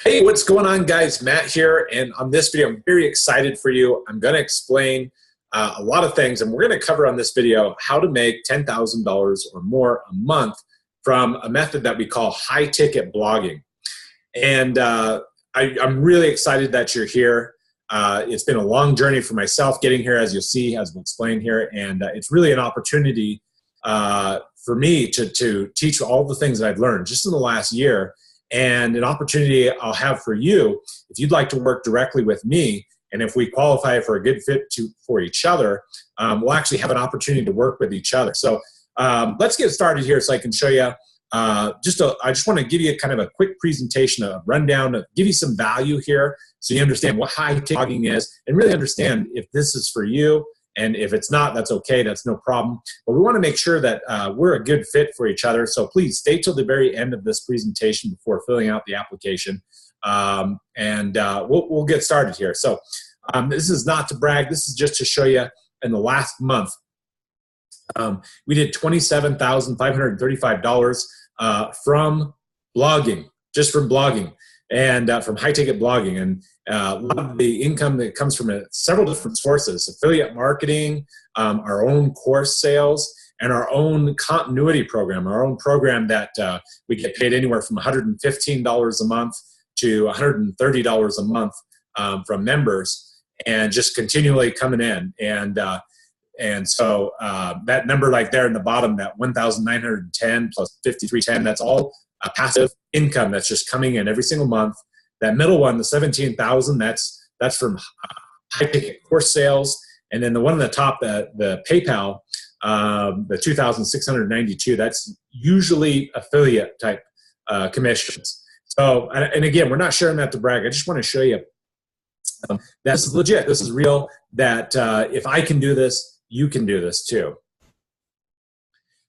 Hey, what's going on, guys? Matt here, and on this video, I'm very excited for you. I'm going to explain a lot of things, and we're going to cover on this video how to make $10,000 or more a month from a method that we call high-ticket blogging. And I'm really excited that you're here. It's been a long journey for myself getting here, as you'll see, as we'll explain here, and it's really an opportunity for me to teach all the things that I've learned just in the last year, and an opportunity I'll have for you if you'd like to work directly with me, and if we qualify for a good fit for each other, we'll actually have an opportunity to work with each other. So let's get started here so I can show you. I just want to give you kind of a quick presentation, a rundown, to give you some value here so you understand what high-ticket blogging is and really understand if this is for you. And if it's not, that's okay. That's no problem. But we want to make sure that we're a good fit for each other. So please stay till the very end of this presentation before filling out the application. We'll get started here. So this is not to brag. This is just to show you in the last month, we did $27,535 from blogging, just from blogging. And from high-ticket blogging, and a lot of the income that comes from several different sources: affiliate marketing, our own course sales, and our own continuity program, our own program that we get paid anywhere from $115 a month to $130 a month from members, and just continually coming in. And so that number like there in the bottom, that 1,910 plus 5,310, that's all passive income that's just coming in every single month. That middle one, the 17,000, that's from high-ticket course sales. And then the one on the top, the PayPal, the 2,692, that's usually affiliate type commissions. So, and again, we're not sharing that to brag. I just want to show you this is legit. This is real, that if I can do this, you can do this too.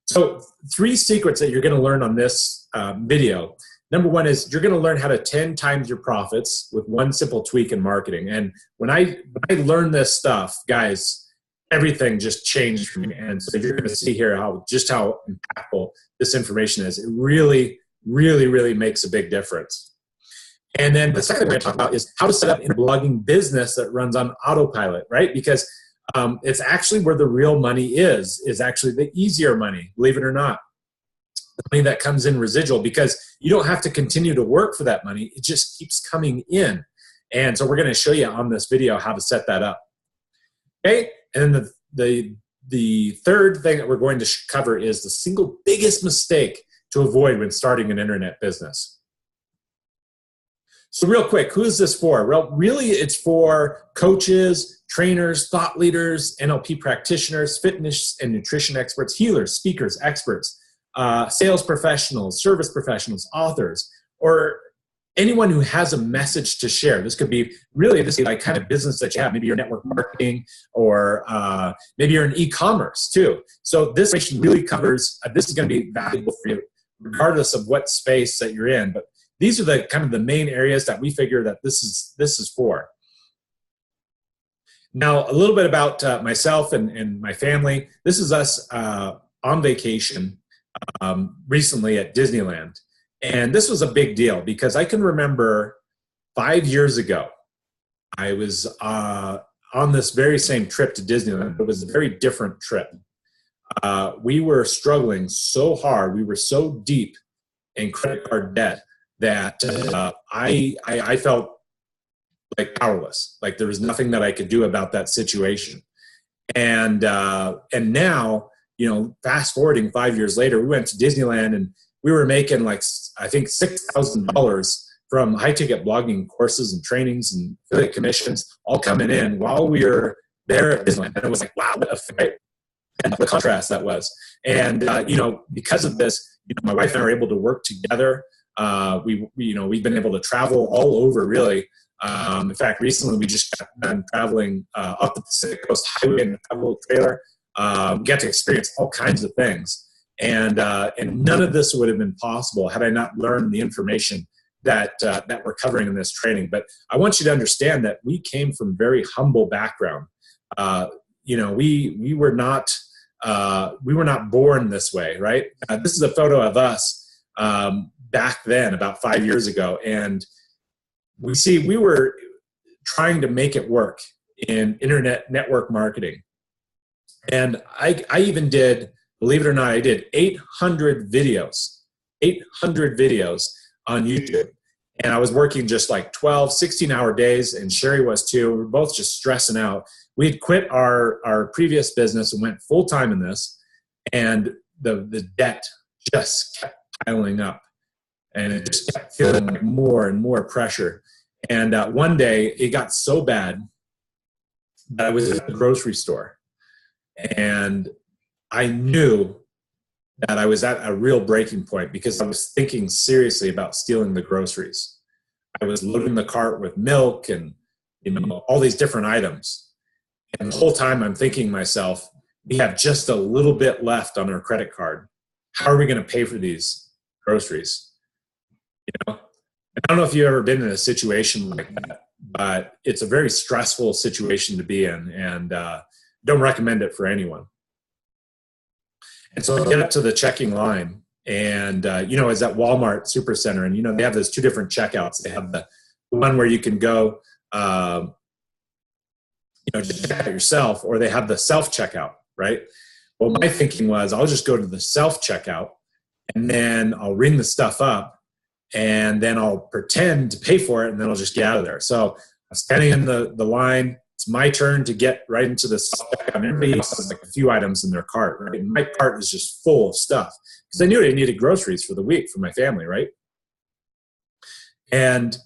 So 3 secrets that you're going to learn on this video. Number one is you're going to learn how to 10 times your profits with one simple tweak in marketing. And when I learned this stuff, guys, everything just changed for me. And so you're going to see here how impactful this information is. It really, really, really makes a big difference. And then the second thing we're going to talk about is how to set up a blogging business that runs on autopilot, right? Because it's actually where the real money is actually the easier money, believe it or not. The money that comes in residual, because you don't have to continue to work for that money. It just keeps coming in. And so we're going to show you on this video how to set that up. Okay. And then the third thing that we're going to cover is the single biggest mistake to avoid when starting an internet business. So real quick, who is this for? Well, really it's for coaches, trainers, thought leaders, NLP practitioners, fitness and nutrition experts, healers, speakers, experts, sales professionals, service professionals, authors, or anyone who has a message to share. This could be really this like kind of business that you have. Maybe you're network marketing, or maybe you're in e-commerce too. So this really covers, this is going to be valuable for you regardless of what space that you're in. But these are the kind of the main areas that we figure that this is for. Now, a little bit about myself and my family. This is us on vacation recently at Disneyland. And this was a big deal because I can remember 5 years ago, I was on this very same trip to Disneyland. It was a very different trip. We were struggling so hard. We were so deep in credit card debt that I felt like powerless, like there was nothing that I could do about that situation. And now, you know, fast forwarding 5 years later, we went to Disneyland and we were making like, I think $6,000 from high-ticket blogging courses and trainings and affiliate commissions all coming in while we were there at Disneyland. And it was like, wow, what a fight. And the contrast that was. And, you know, because of this, you know, my wife and I were able to work together. We've been able to travel all over, really. In fact, recently we just got done traveling up the Pacific Coast Highway in a travel trailer. Get to experience all kinds of things, and none of this would have been possible had I not learned the information that we're covering in this training. But I want you to understand that we came from very humble background. We were not born this way, right? This is a photo of us back then, about 5 years ago, and we were trying to make it work in internet network marketing. And I even did, believe it or not, I did 800 videos on YouTube. And I was working just like 12, 16-hour days, and Sherry was too. We were both just stressing out. We had quit our previous business and went full-time in this, and the debt just kept piling up. And it just kept feeling like more and more pressure. And one day, it got so bad that I was at the grocery store. And I knew that I was at a real breaking point because I was thinking seriously about stealing the groceries. I was loading the cart with milk and all these different items. And the whole time I'm thinking to myself, we have just a little bit left on our credit card. How are we going to pay for these groceries? I don't know if you've ever been in a situation like that, but it's a very stressful situation to be in, and don't recommend it for anyone. And so I get up to the checking line, and it's at Walmart Supercenter, and they have those two different checkouts. They have the one where you can go, just check out yourself, or they have the self checkout, right? Well, my thinking was I'll just go to the self checkout, and then I'll ring the stuff up, and then I'll pretend to pay for it, and then I'll just get out of there. So I'm standing in the line. It's my turn to get right into the self-checkout. Everybody else has like a few items in their cart, right? And my cart is just full of stuff because I knew I needed groceries for the week for my family, right? And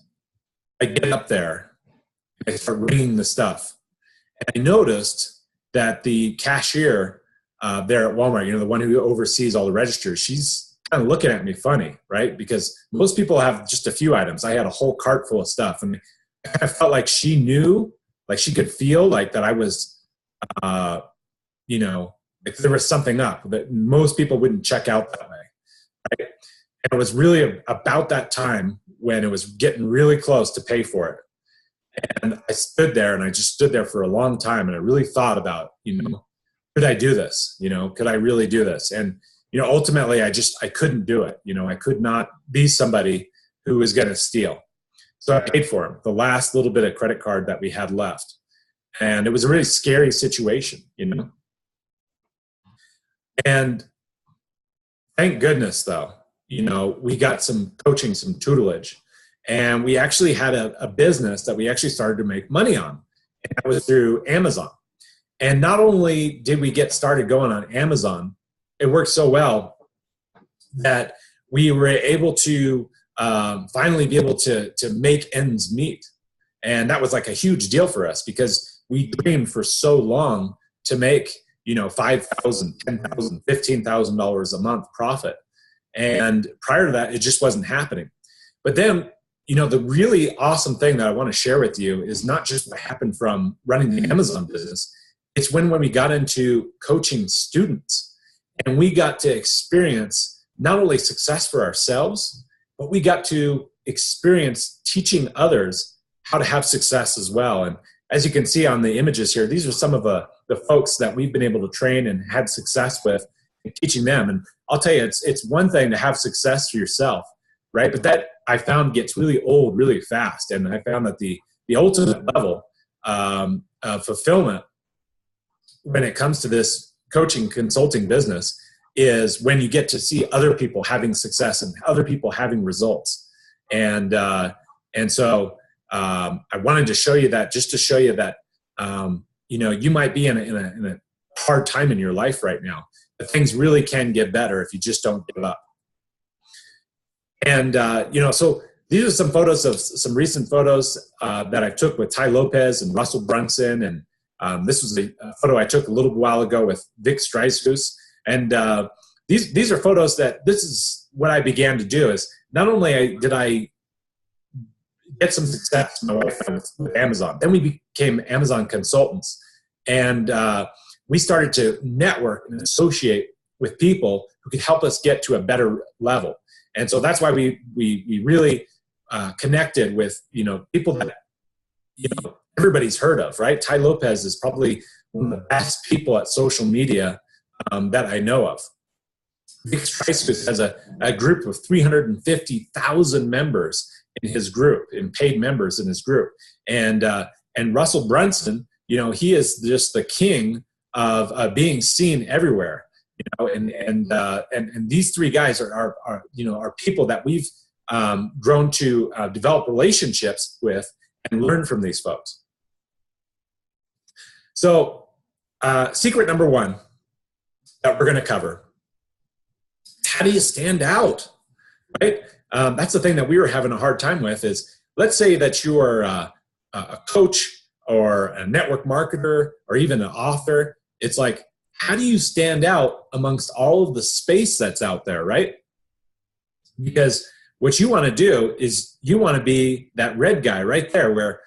I get up there, and I start ringing the stuff. And I noticed that the cashier there at Walmart, the one who oversees all the registers, she's kind of looking at me funny, right? Because most people have just a few items. I had a whole cart full of stuff. And I felt like she knew, like she could feel like that I was, like there was something up, that most people wouldn't check out that way, right? And it was really about that time when it was getting really close to pay for it. And I stood there, and I just stood there for a long time, and I really thought about, could I do this? Could I really do this? And, ultimately I couldn't do it. I could not be somebody who was going to steal. So I paid for him, the last little bit of credit card that we had left. And it was a really scary situation, And thank goodness, though, we got some coaching, some tutelage. And we actually had a business that we actually started to make money on. And that was through Amazon. And not only did we get started going on Amazon, it worked so well that we were able to finally be able to make ends meet. And that was like a huge deal for us because we dreamed for so long to make, $5,000, $10,000, $15,000 a month profit. And prior to that, it just wasn't happening. But then, the really awesome thing that I want to share with you is not just what happened from running the Amazon business. It's when we got into coaching students, and we got to experience not only success for ourselves, but we got to experience teaching others how to have success as well. And as you can see on the images here, these are some of the folks that we've been able to train and had success with and teaching them. And I'll tell you, it's one thing to have success for yourself, right? But that I found gets really old really fast. And I found that the ultimate level of fulfillment when it comes to this coaching consulting business is when you get to see other people having success and other people having results. And so I wanted to show you that, just to show you that, you might be in a hard time in your life right now, but things really can get better if you just don't give up. And, so these are some photos of some recent photos that I took with Ty Lopez and Russell Brunson. And this was a photo I took a little while ago with Vic Streisfuss. And these are photos that this is what I began to do is not only did I get some success, my wife, with Amazon, then we became Amazon consultants. And we started to network and associate with people who could help us get to a better level. And so that's why we really connected with, people that, everybody's heard of, right? Ty Lopez is probably one of the best people at social media that I know of. Vic Streisfuss has a group of 350,000 members, in his group, in paid members in his group. And Russell Brunson, he is just the king of being seen everywhere. And these three guys are people that we've grown to develop relationships with and learn from these folks. So secret number one that we're going to cover: how do you stand out, right? That's the thing that we were having a hard time with. Is, let's say that you are a coach or a network marketer or even an author. It's like, how do you stand out amongst all of the space that's out there, right? Because what you want to do is you want to be that red guy right there where,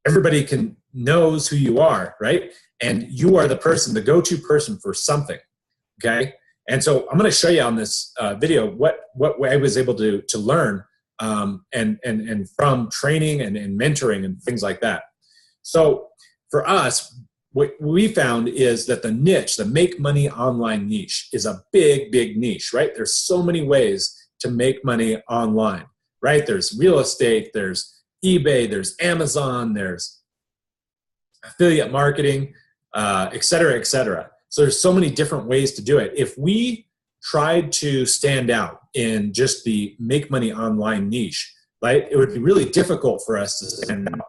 everybody knows who you are, right? And you are the person, the go-to person for something, okay? And so I'm going to show you on this video what I was able to learn and from training and mentoring and things like that. So for us, what we found is that the niche, the make money online niche, is a big, big niche, right? There's so many ways to make money online, right? There's real estate, there's eBay, there's Amazon, there's affiliate marketing, et cetera, et cetera. So there's so many different ways to do it. If we tried to stand out in just the make money online niche, right, it would be really difficult for us to stand out,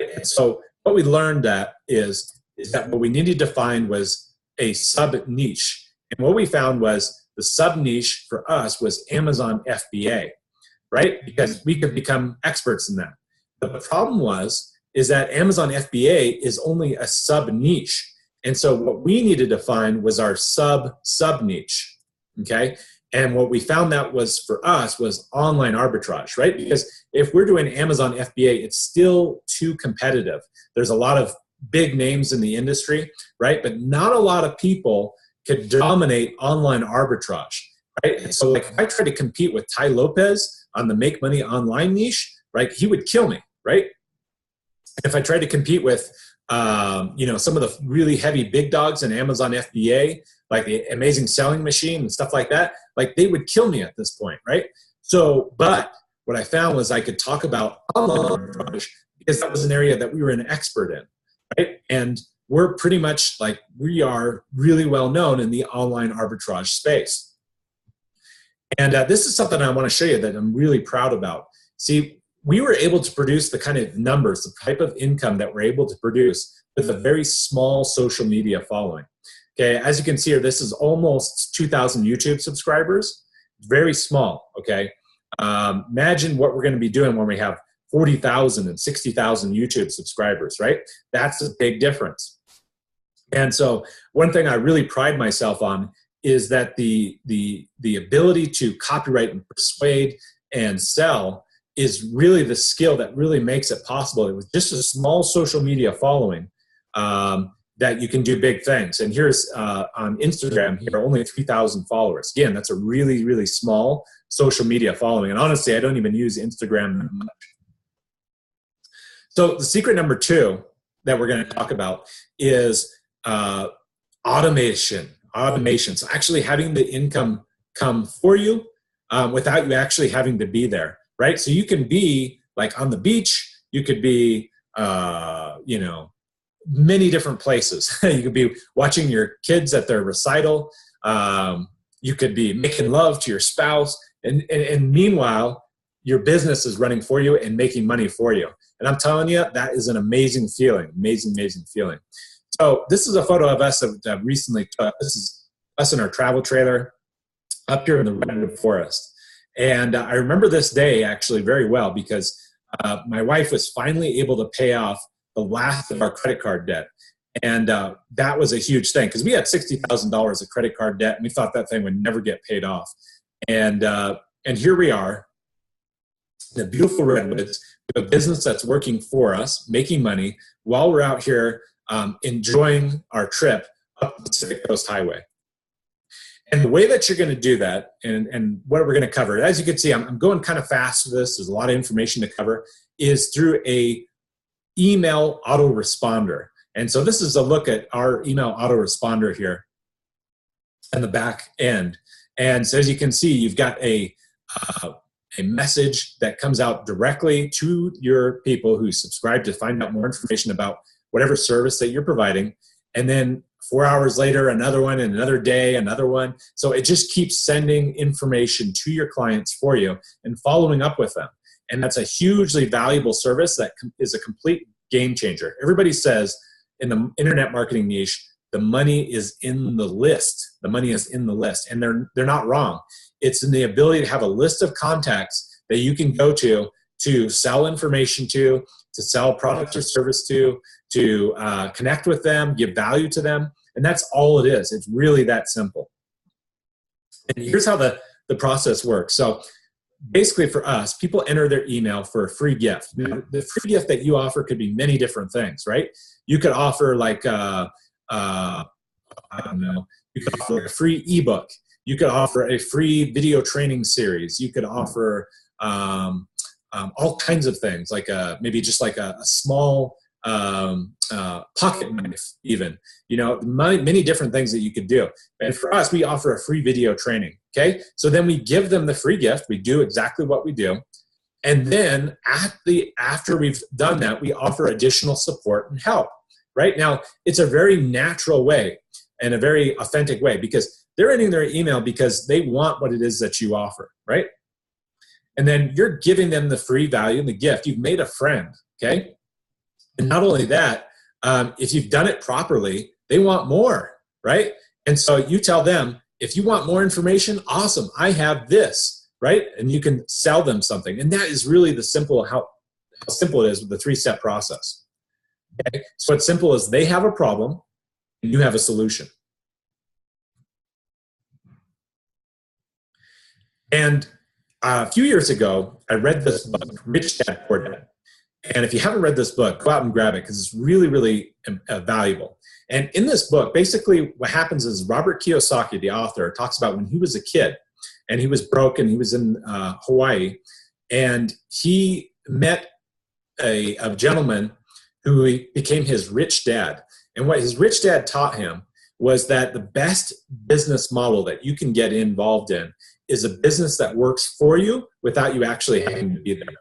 right? And so what we learned is that what we needed to find was a sub niche. And what we found was the sub niche for us was Amazon FBA, right? Because we could become experts in that. But the problem is that Amazon FBA is only a sub niche. And so what we needed to find was our sub niche, okay? And what we found that was for us was online arbitrage, right? Because if we're doing Amazon FBA, it's still too competitive. There's a lot of big names in the industry, right? But not a lot of people could dominate online arbitrage, right? And so like if I tried to compete with Tai Lopez on the make money online niche, right, he would kill me, right? If I tried to compete with some of the really heavy big dogs in Amazon FBA, like the Amazing Selling Machine and stuff like that, like they would kill me at this point, right? So, but what I found was I could talk about online arbitrage because that was an area that we were an expert in, right? And we're pretty much like, we are really well known in the online arbitrage space. And this is something I want to show you that I'm really proud about. See, we were able to produce the kind of numbers, the type of income that we're able to produce with a very small social media following. Okay, as you can see here, this is almost 2,000 YouTube subscribers. Very small, okay? Imagine what we're going to be doing when we have 40,000 and 60,000 YouTube subscribers, right? That's a big difference. And so one thing I really pride myself on is that the ability to copyright and persuade and sell is really the skill that really makes it possible. It was just a small social media following that you can do big things. And here's on Instagram here, only 3,000 followers. Again, that's a really, really small social media following. And honestly, I don't even use Instagram that much. So the secret number two that we're going to talk about is automation. So actually having the income come for you without you actually having to be there, right? So you can be like on the beach, you could be, many different places. You could be watching your kids at their recital. You could be making love to your spouse. And meanwhile, your business is running for you and making money for you. And I'm telling you, that is an amazing feeling, amazing feeling. So this is a photo of us that recently took. This is us in our travel trailer up here in the redwood forest. And I remember this day actually very well because my wife was finally able to pay off the last of our credit card debt. And that was a huge thing because we had $60,000 of credit card debt and we thought that thing would never get paid off. And here we are, the beautiful redwoods, a business that's working for us, making money while we're out here enjoying our trip up the Pacific Coast Highway. And the way that you're going to do that and what we're going to cover, as you can see, I'm going kind of fast with this. There's a lot of information to cover, is through a email autoresponder. And so this is a look at our email autoresponder here on the back end. And so as you can see, you've got a a message that comes out directly to your people who subscribe to find out more information about whatever service that you're providing. And then 4 hours later, another one, and another day, another one. So it just keeps sending information to your clients for you and following up with them. And that's a hugely valuable service that is a complete game changer. Everybody says in the internet marketing niche, the money is in the list. The money is in the list. And they're not wrong. It's in the ability to have a list of contacts that you can go to sell information to sell products or service to connect with them, give value to them. And that's all it is. It's really that simple. And here's how the process works. So basically for us, people enter their email for a free gift. Now, the free gift that you offer could be many different things, right? You could offer like, I don't know, you could offer a free ebook. You could offer a free video training series. You could offer all kinds of things, like maybe just like a small pocket knife even, many different things that you could do. And for us, we offer a free video training. Okay. So then we give them the free gift. We do exactly what we do. And then after we've done that, we offer additional support and help. Right now, it's a very natural way and a very authentic way, because they're ending their email because they want what it is that you offer. Right. And then you're giving them the free value and the gift. You've made a friend. Okay. And not only that, if you've done it properly, they want more, right? And so you tell them, if you want more information, awesome, I have this, right? And you can sell them something. And that is really how simple it is with the 3-step process. Okay? So what's simple is they have a problem and you have a solution. And a few years ago, I read this book, Rich Dad, Poor Dad. And if you haven't read this book, go out and grab it, because it's really, really valuable. And in this book, basically what happens is Robert Kiyosaki, the author, talks about when he was a kid and he was broke and he was in Hawaii, and he met a gentleman who became his rich dad. And what his rich dad taught him was that the best business model that you can get involved in is a business that works for you without you actually having to be there.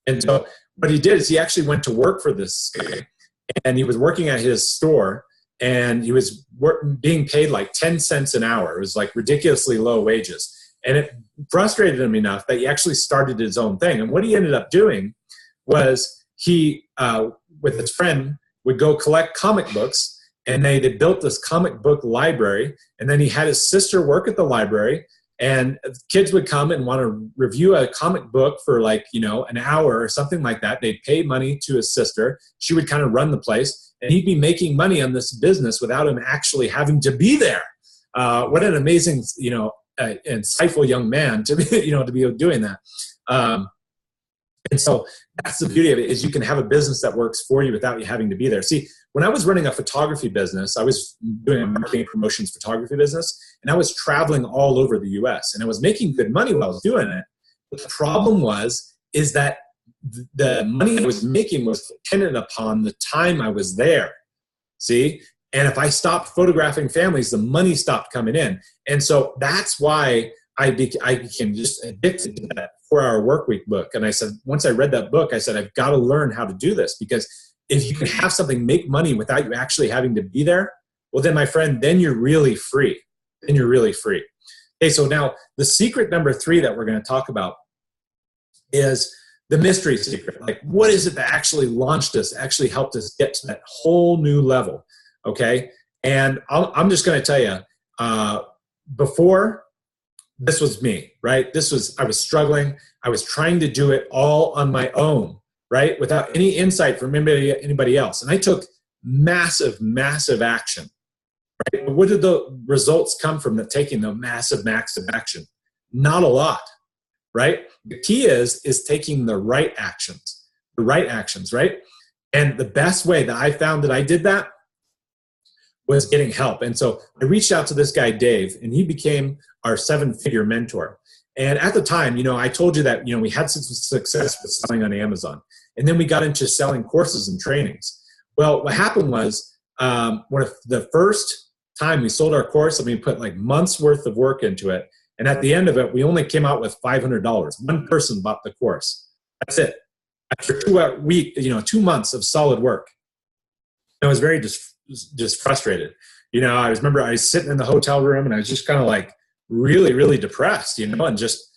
And so what he did is he actually went to work for this guy, and he was working at his store, and he was being paid like 10 cents an hour. It was like ridiculously low wages. And it frustrated him enough that he actually started his own thing. And what he ended up doing was he, with his friend, would go collect comic books, and they built this comic book library. And then he had his sister work at the library, and kids would come and want to review a comic book for like, an hour or something like that. They'd pay money to his sister. She would kind of run the place, and he'd be making money on this business without him actually having to be there. What an amazing, insightful young man to be, to be doing that. And so that's the beauty of it, is you can have a business that works for you without you having to be there. See, when I was running a photography business, I was doing a marketing and promotions photography business, and I was traveling all over the US, and I was making good money while I was doing it. But the problem is that the money I was making was dependent upon the time I was there. See? And if I stopped photographing families, the money stopped coming in. And so that's why I became just addicted to that 4-Hour Workweek book. And I said, once I read that book, I said, I've got to learn how to do this, because if you can have something make money without you actually having to be there, well, then my friend, then you're really free. Then you're really free. Okay, so now the secret number 3 that we're going to talk about is the mystery secret. Like, what is it that actually launched us, actually helped us get to that whole new level? Okay, and I'm just going to tell you, before, this was me, right? I was struggling. I was trying to do it all on my own, right? Without any insight from anybody else. And I took massive, massive action, right? What did the results come from taking the massive action? Not a lot, right? The key is taking the right actions, right? And the best way that I found that I did that was getting help. And so I reached out to this guy, Dave, and he became our 7-figure mentor. And at the time, I told you that, we had some success with selling on Amazon. And then we got into selling courses and trainings. Well, what happened was, when the first time we sold our course, and we put like months worth of work into it, And at the end of it, we only came out with $500. One person bought the course. That's it. After 2 months of solid work, I was very just frustrated. I remember I was sitting in the hotel room and I was just kind of like really, really depressed, and I just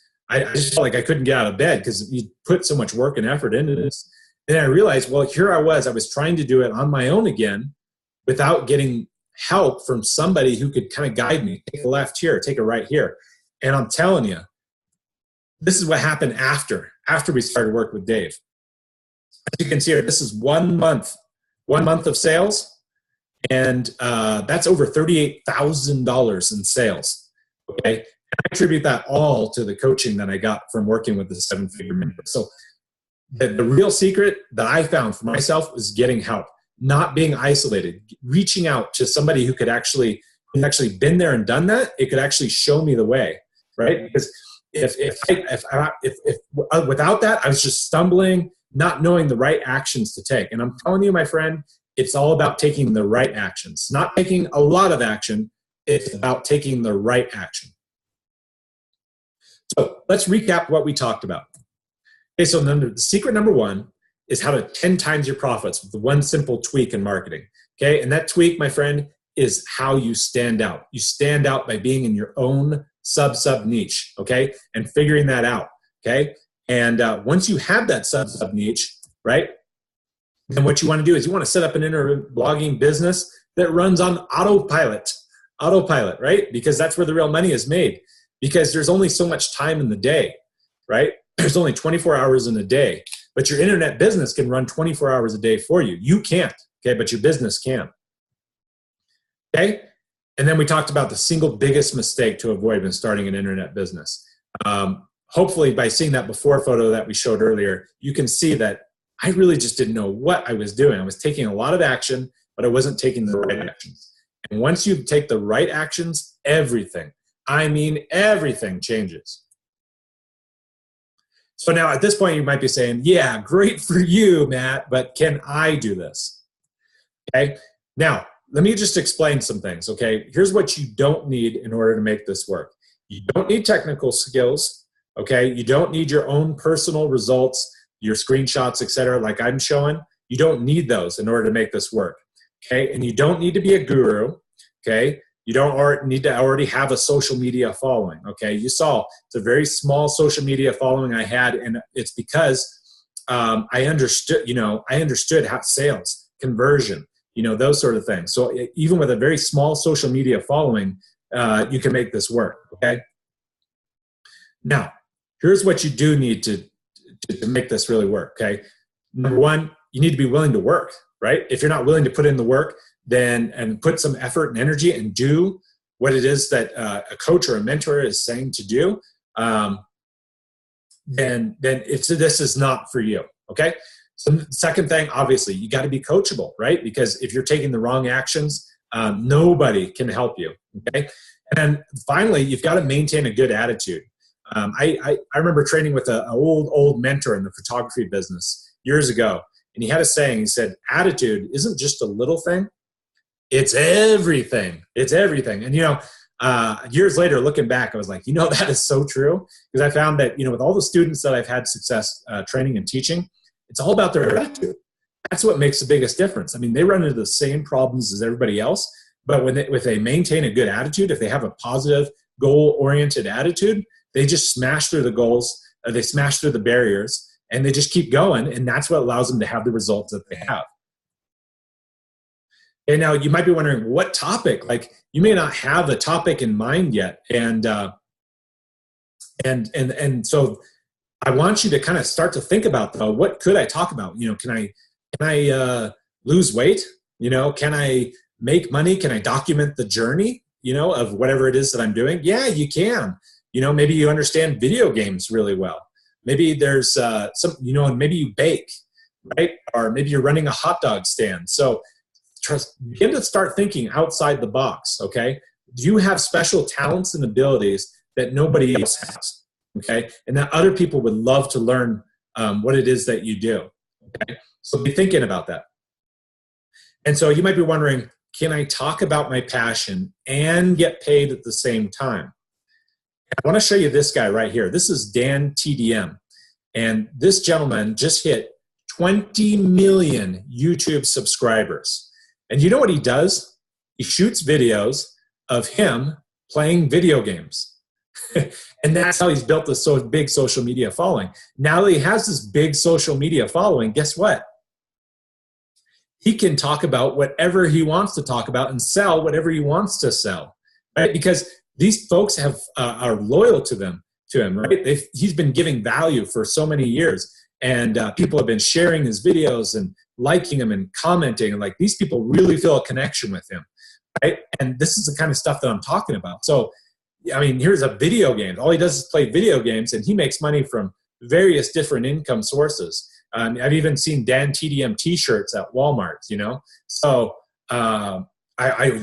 felt like I couldn't get out of bed because you put so much work and effort into this. And I realized, well, here I was trying to do it on my own again without getting help from somebody who could kind of guide me. Take a left here, take a right here. And I'm telling you, this is what happened after we started work with Dave. As you can see here, this is 1 month of sales, and that's over $38,000 in sales. Okay, and I attribute that all to the coaching that I got from working with the 7-figure mentor. So the real secret that I found for myself was getting help, not being isolated, reaching out to somebody who could actually been there and done that. It could actually show me the way, right? Because if without that, I was just stumbling, not knowing the right actions to take. And I'm telling you, my friend, it's all about taking the right actions, not taking a lot of action. It's about taking the right action. So let's recap what we talked about. Okay, so the secret number 1 is how to 10 times your profits with the one simple tweak in marketing. Okay, and that tweak, my friend, is how you stand out. You stand out by being in your own sub niche, okay, and figuring that out, okay? And once you have that sub niche, right, then what you want to do is you want to set up an internet blogging business that runs on autopilot, right? Because that's where the real money is made, because there's only so much time in the day, right? There's only 24 hours in a day, but your internet business can run 24 hours a day for you. You can't, okay, but your business can. Okay? And then we talked about the single biggest mistake to avoid when starting an internet business. Hopefully by seeing that before photo that we showed earlier, you can see that I really just didn't know what I was doing. I was taking a lot of action, but I wasn't taking the right actions. And once you take the right actions, everything, I mean everything changes. So now at this point, you might be saying, yeah, great for you, Matt, but can I do this? Okay. Now, let me just explain some things, okay? Here's what you don't need in order to make this work. You don't need technical skills, okay? You don't need your own personal results, your screenshots, etc., like I'm showing. You don't need those in order to make this work, okay? And you don't need to be a guru, okay? You don't need to already have a social media following, okay? You saw it's a very small social media following I had, and it's because I understood how sales, conversion, those sort of things. So even with a very small social media following, you can make this work, okay? Now, here's what you do need to make this really work, okay? Number 1, you need to be willing to work, right? If you're not willing to put in the work, and put some effort and energy and do what it is that a coach or a mentor is saying to do, then this is not for you, okay? So the second thing, obviously, you got to be coachable, right? Because if you're taking the wrong actions, nobody can help you, okay? And finally, you've got to maintain a good attitude. I remember training with an old mentor in the photography business years ago, and he had a saying. He said, attitude isn't just a little thing. It's everything. It's everything. And, years later, looking back, I was like, that is so true. Because I found that, with all the students that I've had success training and teaching, it's all about their attitude. That's what makes the biggest difference. I mean, they run into the same problems as everybody else, but if they maintain a good attitude, if they have a positive, goal-oriented attitude, they just smash through the goals, they smash through the barriers, and they just keep going, and that's what allows them to have the results that they have. And now you might be wondering, what topic? Like, you may not have a topic in mind yet, and so I want you to kind of start to think about, though, what could I talk about? Can I lose weight? Can I make money? Can I document the journey? Of whatever it is that I'm doing? Yeah, you can. Maybe you understand video games really well. Maybe there's maybe you bake, right? Or maybe you're running a hot dog stand. So begin to start thinking outside the box, okay? Do you have special talents and abilities that nobody else has, okay? And that other people would love to learn what it is that you do, okay? So be thinking about that. And so you might be wondering, can I talk about my passion and get paid at the same time? I want to show you this guy right here. This is Dan TDM. And this gentleman just hit 20 million YouTube subscribers. And you know what he does? He shoots videos of him playing video games. And that's how he's built this so big social media following. Now that he has this big social media following, guess what? He can talk about whatever he wants to talk about and sell whatever he wants to sell, right? Because these folks are loyal to him, right? He's been giving value for so many years, and people have been sharing his videos and liking them and commenting, and like these people really feel a connection with him, right? And this is the kind of stuff that I'm talking about. So, I mean, here's a video game. All he does is play video games, and he makes money from various different income sources. I've even seen Dan TDM T-shirts at Walmart. You know, so I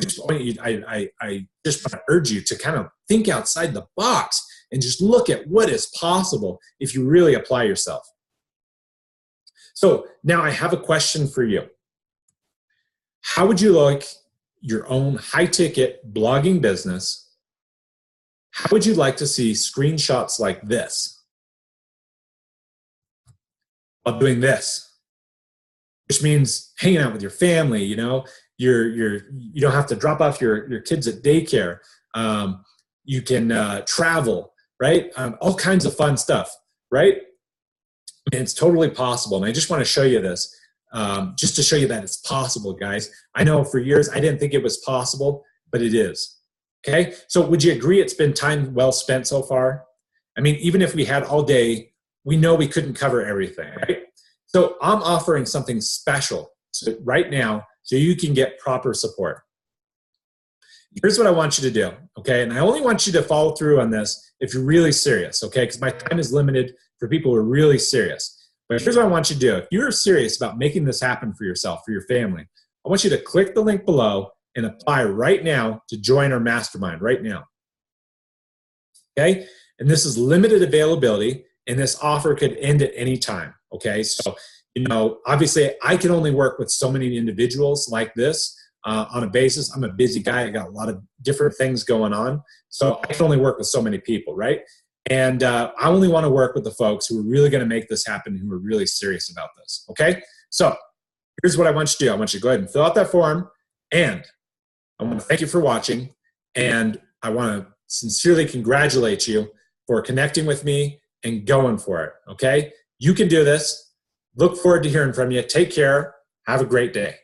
just want to urge you to kind of think outside the box and just look at what is possible if you really apply yourself. So now I have a question for you. How would you like your own high-ticket blogging business? How would you like to see screenshots like this while doing this? Which means hanging out with your family, you know, you don't have to drop off your kids at daycare. You can travel, right? All kinds of fun stuff, right? And it's totally possible. And I just want to show you this, just to show you that it's possible, guys. I know for years I didn't think it was possible, but it is. Okay, so would you agree it's been time well spent so far? I mean, even if we had all day, we know we couldn't cover everything, right? So I'm offering something special right now so you can get proper support. Here's what I want you to do, okay? And I only want you to follow through on this if you're really serious, okay? Because my time is limited for people who are really serious. But here's what I want you to do. If you're serious about making this happen for yourself, for your family, I want you to click the link below and apply right now to join our mastermind right now. Okay? And this is limited availability, and this offer could end at any time. Okay? So, you know, obviously I can only work with so many individuals like this on a basis. I'm a busy guy. I got a lot of different things going on. So I can only work with so many people, right? And I only want to work with the folks who are really going to make this happen, who are really serious about this. Okay? So here's what I want you to do. I want you to go ahead and fill out that form, and I want to thank you for watching, and I want to sincerely congratulate you for connecting with me and going for it, okay? You can do this. Look forward to hearing from you. Take care. Have a great day.